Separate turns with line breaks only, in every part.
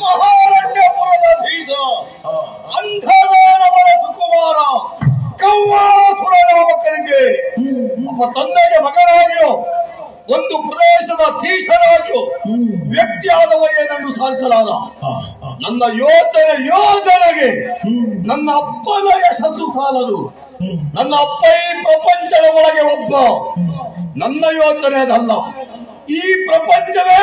ಮಹಾರಣ್ಯಪುರದ ಭೀಷ ಅಂಧದಾನವರ ಸುಕುಮಾರ ಕವ್ವಾಸುರ ನಾಮಕನಿಗೆ ಒಬ್ಬ ತಂದೆಗೆ ಮಗನಾಗಿಯೋ ಒಂದು ಪ್ರದೇಶದ ಧೀಶನಾಗಿಯೋ ವ್ಯಕ್ತಿಯಾದವಯ್ಯನನ್ನು ಸಾಧಿಸಲಾರ. ನನ್ನ ಯೋಧನೆಗೆ ನನ್ನ ಅಪ್ಪನ ಯಶಸ್ಸು ಸಾಲದು. ನನ್ನ ಅಪ್ಪ ಈ ಪ್ರಪಂಚದ ಒಳಗೆ ಒಬ್ಬ. ನನ್ನ ಯೋಚನೆ ಅದಲ್ಲ, ಈ ಪ್ರಪಂಚವೇ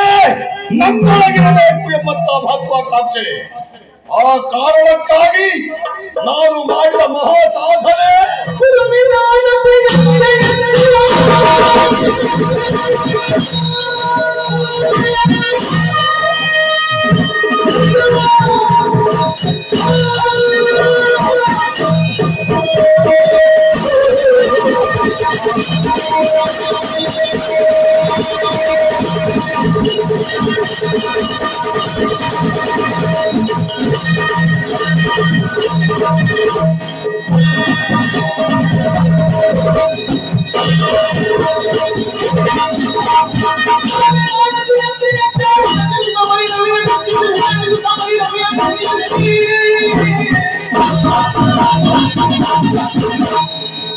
ನನ್ನೊಳಗಿರಬೇಕು ಎಂಬಂತ ಮಹತ್ವಾಕಾಂಕ್ಷೆ. ಆ ಕಾರಣಕ್ಕಾಗಿ ನಾನು ಮಾಡಿದ ಮಹಾ ಸಾಧನೆ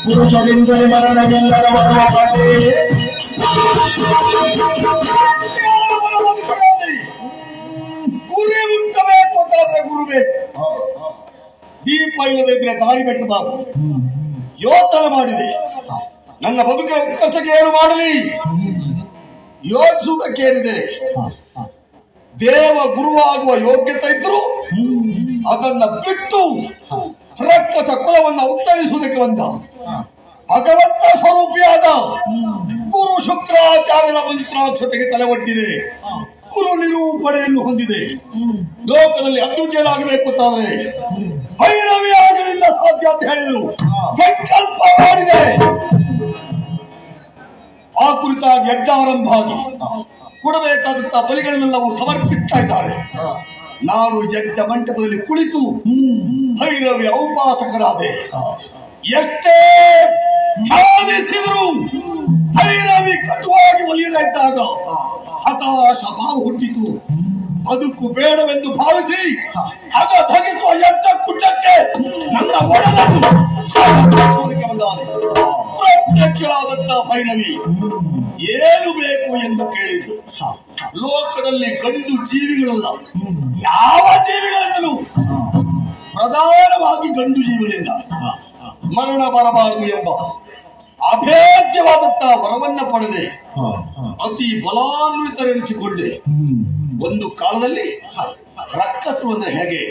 ಪುರುಷರಿಂದಲೇ ಮರಣವೆಲ್ಲರ
ಗುರಿ ಮುಟ್ಟಬೇಕು ಅಂತಾದ್ರೆ ಗುರು ಬೇಕು. ದೀಪ ಇಲ್ಲದಿದ್ರೆ ದಾರಿ ಬೆಟ್ಟಬಾರದು. ಯೋಚನೆ ಮಾಡಿದೆ, ನನ್ನ ಬದುಕಿನ ಉತ್ಕರ್ಷಕ್ಕೆ ಏನು ಮಾಡಲಿ ಯೋಚಿಸುವುದಕ್ಕೇನಿದೆ. ದೇವ ಗುರುವಾಗುವ ಯೋಗ್ಯತೆ ಇದ್ರು ಅದನ್ನ ಬಿಟ್ಟು ರಕ್ಕಸ ಕುಲವನ್ನ ಉತ್ತರಿಸುವುದಕ್ಕೆ ಬಂದ ಭಗವಂತ ಸ್ವರೂಪಿಯಾದ ಗುರು ಶುಕ್ರಾಚಾರ್ಯನ ಮಂತ್ರಾಕ್ಷತೆಗೆ ತಲೆ ಒಡ್ಡಿದೆ. ಗುರು ನಿರೂಪಣೆಯನ್ನು ಹೊಂದಿದೆ. ಲೋಕದಲ್ಲಿ ಅದ್ವಿತೀಯನಾಗಬೇಕು ಅಂತಾದ್ರೆ ಭೈರವಿ ಆಗಲಿಲ್ಲ ಸಾಧ್ಯ ಅಂತ ಹೇಳಿದರು. ಸಂಕಲ್ಪ ಮಾಡಿದೆ. ಆ ಕುರಿತಾಗಿ ಯಜ್ಞಾರಂಭ ಆಗಿ ಕೊಡಬೇಕಾದಂತಹ ಬಲಿಗಳನ್ನೆಲ್ಲವೂ ಸಮರ್ಪಿಸ್ತಾ ಇದ್ದಾರೆ. ನಾನು ಯಜ್ಞ ಮಂಟಪದಲ್ಲಿ ಕುಳಿತು ಭೈರವಿ ಔಪಾಸಕರಾದೆ. ಎಷ್ಟೇ ಧ್ಯಾನಿಸಿದರು ಭೈರವಿ ಕಟುವಾಗಿ ಒಲಿಯದ ಇದ್ದಾಗ ಹತಾಶ ಭಾವ ಹುಟ್ಟಿತು. ಬದುಕು ಬೇಡವೆಂದು ಭಾವಿಸಿ ಧಗಿಸುವ ಯಜ್ಞ ಕುಟಕ್ಕೆ ನನ್ನ ಒಡಲನ್ನು ಬಂದಾದೆ. ಪ್ರತ್ಯಕ್ಷಳಾದಂತಹ ಭೈರವಿ ಏನು ಬೇಕು ಎಂದು ಕೇಳಿದ್ರು. ಲೋಕದಲ್ಲಿ ಗಂಡು ಜೀವಿಗಳಲ್ಲ, ಯಾವ ಜೀವಿಗಳಿಂದಲೂ ಪ್ರಧಾನವಾಗಿ ಗಂಡು ಜೀವಿಗಳಿಂದ ಮರಣ ಬರಬಾರದು ಎಂಬ ಅಭೇದ್ಯವಾದಂತಹ ವರವನ್ನ ಪಡೆದೆ. ಅತಿ ಬಲಾನ್ವಿತರೆನಿಸಿಕೊಂಡೆ. ಒಂದು ಕಾಲದಲ್ಲಿ ರಕ್ಕಸರು ಅಂದ್ರೆ ಹೇಗೆ,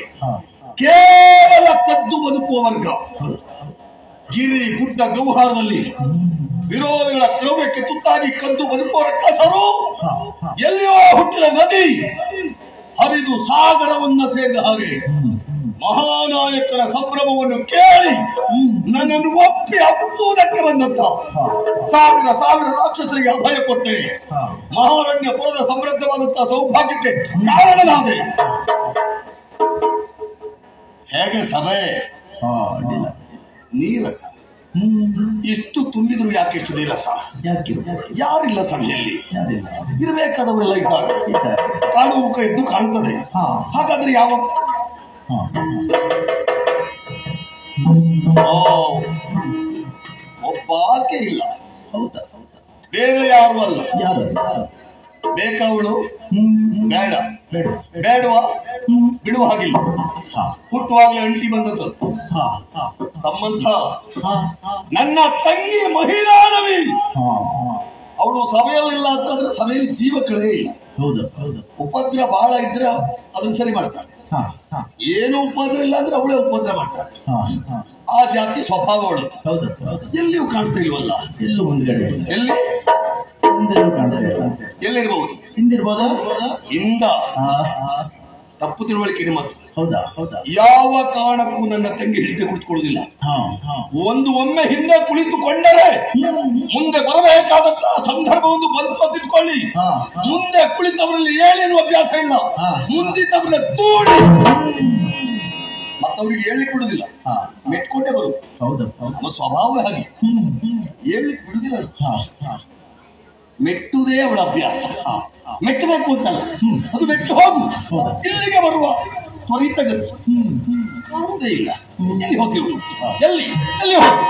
ಕೇವಲ ಕದ್ದು ಬದುಕುವ ವರ್ಗ. ಗಿರಿ ಗುಡ್ಡ ಗೌಹಾರದಲ್ಲಿ ವಿರೋಧಿಗಳ ಕ್ರೌರ್ಯಕ್ಕೆ ತುತ್ತಾಗಿ ಕದ್ದು ಬದುಕುವ ರಕ್ಕಸರು ಎಲ್ಲಿಯೋ ಹುಟ್ಟಿದ ನದಿ ಹರಿದು ಸಾಗರವನ್ನ ಸೇರಿದ ಹಾಗೆ ಮಹಾನಾಯಕರ ಸಂಭ್ರಮವನ್ನು ಕೇಳಿ ನನ್ನನ್ನು ಒಪ್ಪಿ ಅಪ್ಪುವುದಕ್ಕೆ ಬಂದಂತ ಸಾವಿರ ಸಾವಿರ ರಾಕ್ಷಸರಿಗೆ ಅಭಯ ಕೊಟ್ಟೆ. ಮಹಾರಣ್ಯಪುರದ ಸಮೃದ್ಧವಾದಂತಹ ಸೌಭಾಗ್ಯಕ್ಕೆ ಕಾರಣನಾದೆ. ಹೇಗೆ ಸಭೆ ನೀರಸ ಎಷ್ಟು ತುಂಬಿದ್ರು ಯಾಕೆ ಎಷ್ಟು ನೀರಸ? ಯಾರಿಲ್ಲ ಸಭೆಯಲ್ಲಿ, ಇರಬೇಕಾದವರೆಲ್ಲ ಇದ್ದಾರೆ. ಕಾಡು ಮುಖ ಎದ್ದು ಕಾಣ್ತದೆ. ಹಾಗಾದ್ರೆ ಯಾವ ಒಬ್ಬ ಆಕೆ ಇಲ್ಲ, ಬೇರೆ ಯಾರು ಅಲ್ಲ. ಬೇಕಾವಳು ಬೇಡ, ಬೇಡವಾ ಬಿಡುವ ಹಾಗಿಲ್ಲ. ಹುಟ್ಟುವಾಗಲೇ ಅಂಟಿ ಬಂದದ್ದು ಸಂಬಂಧ. ನನ್ನ ತಂಗಿ ಮಹಿಳಾನವಿ, ಅವಳು ಸಭೆಯಲ್ಲಿಲ್ಲ ಅಂತಂದ್ರೆ ಸಭೆಯಲ್ಲಿ ಜೀವಗಳೇ ಇಲ್ಲ. ಉಪದ್ರ ಬಹಳ ಇದ್ರೆ ಅದನ್ನ ಸರಿ ಮಾಡ್ತಾಳೆ. ಏನು ಉಪದ್ರ ಇಲ್ಲ ಅಂದ್ರೆ ಅವಳೇ ಉಪದ್ರ ಮಾಡ್ತಾಳೆ. ಆ ಜಾತಿ ಸ್ವಭಾವಗಳು ಎಲ್ಲಿಯೂ ಕಾಣ್ತಾ ಇಲ್ವಲ್ಲ. ಎಲ್ಲೂ ಮುಂದ್ಗಡೆ ಎಲ್ಲಿ ಎಲ್ಲಿರ್ಬಹುದು? ಹಿಂದಿರ್ಬೋದ? ಹಿಂದ ತಪ್ಪು ತಿಳುವಳಿಕೆ ನಿಮ್ಮದು.
ಹೌದಾ ಹೌದಾ.
ಯಾವ ಕಾರಣಕ್ಕೂ ನನ್ನ ತಂಗಿ ಹಿಡಿದು ಕುಳಿತುಕೊಳ್ಳುವುದಿಲ್ಲ. ಒಮ್ಮೆ ಹಿಂದೆ ಕುಳಿತುಕೊಂಡರೆ ಮುಂದೆ ಬರಬೇಕಾದಂತ ಸಂದರ್ಭವೊಂದು ಬಂತು ಅಂತ ಇಟ್ಕೊಳ್ಳಿ. ಮುಂದೆ ಕುಳಿತವರಲ್ಲಿ ಏಳೇನು ಅಭ್ಯಾಸ ಇಲ್ಲ, ಮುಂದಿದ್ದವರ ತೂಡಿ ಮತ್ತವ್ರಿಗೆ ಹೇಳಲಿಕ್ಕೆ ಬಿಡುದಿಲ್ಲ, ಮೆಟ್ಕೊಂಡೇ ಬರು.
ಹೌದು,
ನಮ್ಮ ಸ್ವಭಾವ ಹಾಗೆ, ಹೇಳಲಿಕ್ಕೆ ಬಿಡುದಿಲ್ಲ. ಮೆಟ್ಟುವುದೇ ಅವಳ ಅಭ್ಯಾಸ. ಮೆಟ್ಟಬೇಕು ಅಂತಲ್ಲ, ಅದು ಮೆಟ್ಟು ಹೋಗು, ಇಲ್ಲಿಗೆ ಬರುವ ತ್ವರಿತಗತಿ ಕಾಣುವುದೇ ಇಲ್ಲ. ಎಲ್ಲಿ ಹೋಗಿರು, ಎಲ್ಲಿ ಎಲ್ಲಿ ಹೋಗು.